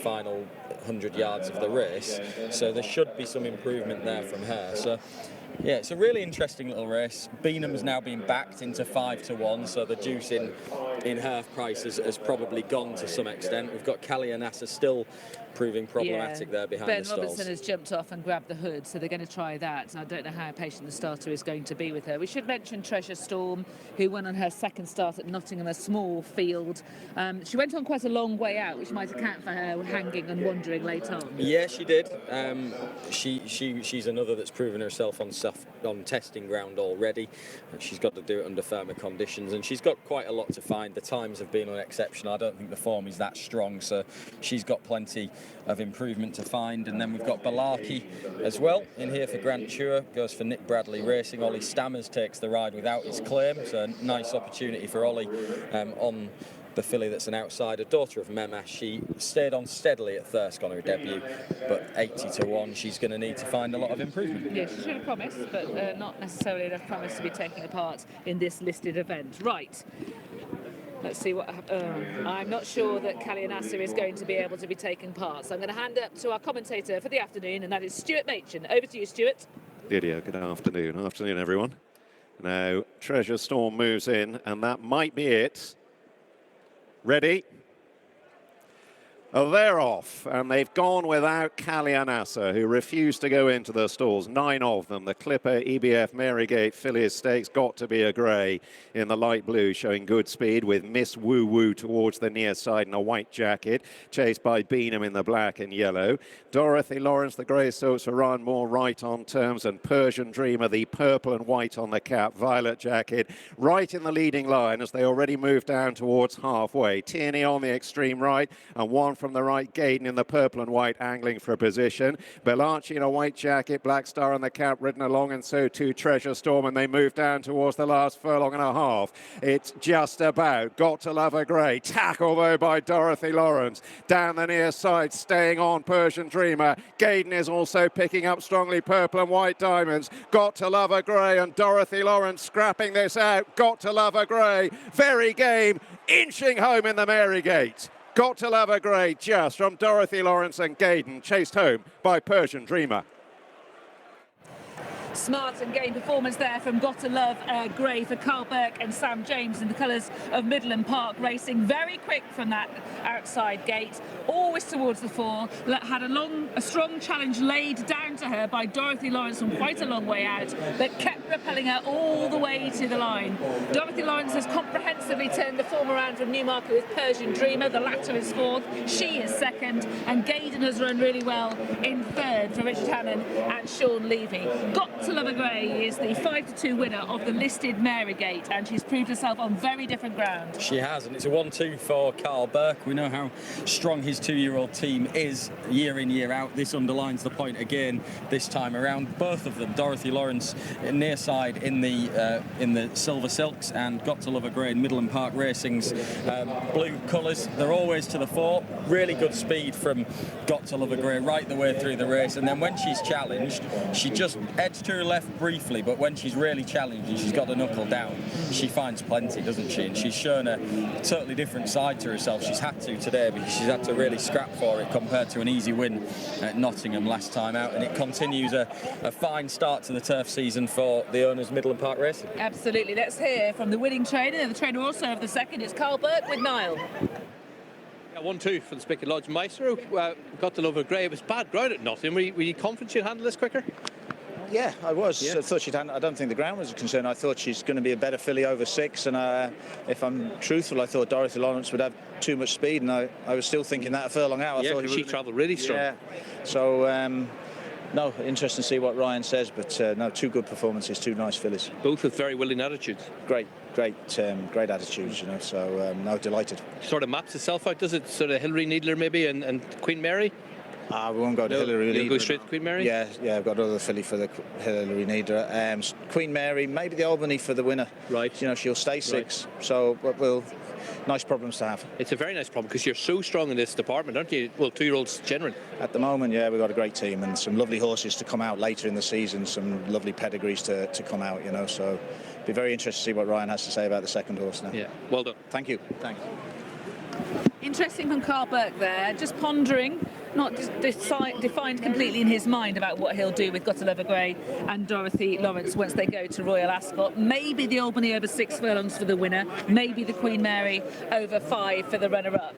final 100 yards of the race. So there should be some improvement there from her. So yeah, it's a really interesting little race. Beanham's now been backed into 5-1, so the juice in half price has probably gone to some extent. We've got Kalianassa still proving problematic there behind Ben the stalls. Robinson has jumped off and grabbed the hood, so they're going to try that. And I don't know how patient the starter is going to be with her. We should mention Treasure Storm, who went on her second start at Nottingham, a small field. She went on quite a long way out, which might account for her hanging and wandering late on. Yeah, she did. She's another that's proven herself on testing ground already. She's got to do it under firmer conditions, and she's got quite a lot to find. The times have been unexceptional. I don't think the form is that strong, so she's got plenty of improvement to find. And then we've got Balaki as well in here for Grant Chua, goes for Nick Bradley Racing. Ollie Stammers takes the ride without his claim, so a nice opportunity for Ollie on the filly that's an outsider, daughter of Memash. She stayed on steadily at Thirsk on her debut, but 80-1, she's going to need to find a lot of improvement. Yeah, she showed promise, but not necessarily enough promise to be taking a part in this listed event. Right. Let's see what I'm not sure that Kalianassa is going to be able to be taking part. So I'm going to hand up to our commentator for the afternoon, and that is Stuart Machin. Over to you, Stuart. Lydia, good afternoon. Afternoon, everyone. Now, Treasure Storm moves in, and that might be it. Ready? Oh, they're off, and they've gone without Kalianassa, who refused to go into the stalls. 9 of them. The Clipper, EBF, Marygate, Phillies Stakes, Got to Be a Grey in the light blue, showing good speed with Miss Woo Woo towards the near side in a white jacket, chased by Beanham in the black and yellow. Dorothy Lawrence, the grey silks for Ryan Moore, right on terms, and Persian Dreamer, the purple and white on the cap, violet jacket, right in the leading line as they already move down towards halfway. Tierney on the extreme right, and one from the right, Gaydon in the purple and white, angling for a position. Bellacci in a white jacket, Black Star on the cap, ridden along, and so too Treasure Storm, and they move down towards the last furlong and a half. It's just about Got to Love a Grey. Tackle, though, by Dorothy Lawrence. Down the near side, staying on Persian Dreamer. Gaydon is also picking up strongly purple and white diamonds. Got to Love a Grey, and Dorothy Lawrence scrapping this out. Got to Love a Grey. Very game, inching home in the Marygate. Got to Love a Grey just from Dorothy Lawrence and Gaydon, chased home by Persian Dreamer. Smart and game performance there from Got to Love Grey for Carl Burke and Sam James in the colours of Midland Park Racing. Very quick from that outside gate, always towards the fore. Had a strong challenge laid down to her by Dorothy Lawrence from quite a long way out, but kept propelling her all the way to the line. Dorothy Lawrence has comprehensively turned the form around from Newmarket with Persian Dreamer. The latter is fourth, she is second, and Gaydon has run really well in third for Richard Hannon and Sean Levy. Got to Love a Grey is the 5-2 winner of the listed Marygate, and she's proved herself on very different ground. She has, and it's a 1-2 for Carl Burke. We know how strong his 2-year-old team is year in, year out. This underlines the point again this time around. Both of them, Dorothy Lawrence near side in the Silver Silks, and Got to Love a Grey in Midland Park Racing's blue colours. They're always to the fore. Really good speed from Got to Love a Grey right the way through the race, and then when she's challenged, she just edged to her left briefly, but when she's really challenged and she's got the knuckle down, she finds plenty, doesn't she? And she's shown a totally different side to herself. She's had to today because she's had to really scrap for it compared to an easy win at Nottingham last time out, and it continues a fine start to the turf season for the owners Midland Park Racing. Absolutely. Let's hear from the winning trainer, and the trainer also of the second is Carl Burke with Niall. Yeah, 1-2 for the Spicket Lodge Maestro. Got to Love a Grey. It was bad ground at Nottingham. Were you confident she'd handle this quicker? Yeah, I was. Yeah. I thought I don't think the ground was a concern. I thought she's going to be a better filly over 6, and if I'm truthful, I thought Dorothy Lawrence would have too much speed, and I was still thinking that a furlong out. Yeah, she travelled really strong. Yeah, so no, interesting to see what Ryan says, but no, 2 good performances, 2 nice fillies. Both with very willing attitudes. Great attitudes, you know. So no, delighted. Sort of maps itself out, does it? Sort of Hilary Needler maybe and Queen Mary. We won't go to Hilary Needler. You'll go straight to Queen Mary? Yeah, I've got another filly for the Hilary Needler. Queen Mary, maybe the Albany for the winner. Right. You know, she'll stay 6, right. So we'll nice problems to have. It's a very nice problem because you're so strong in this department, aren't you? Well, 2-year-olds generally. At the moment, yeah, we've got a great team and some lovely horses to come out later in the season, some lovely pedigrees to come out, you know, so be very interested to see what Ryan has to say about the second horse now. Yeah, well done. Thank you. Thanks. Interesting from Carl Burke there, just pondering, not defined completely in his mind about what he'll do with Gotta Love a Grey and Dorothy Lawrence once they go to Royal Ascot. Maybe the Albany over 6 furlongs for the winner, maybe the Queen Mary over 5 for the runner-up.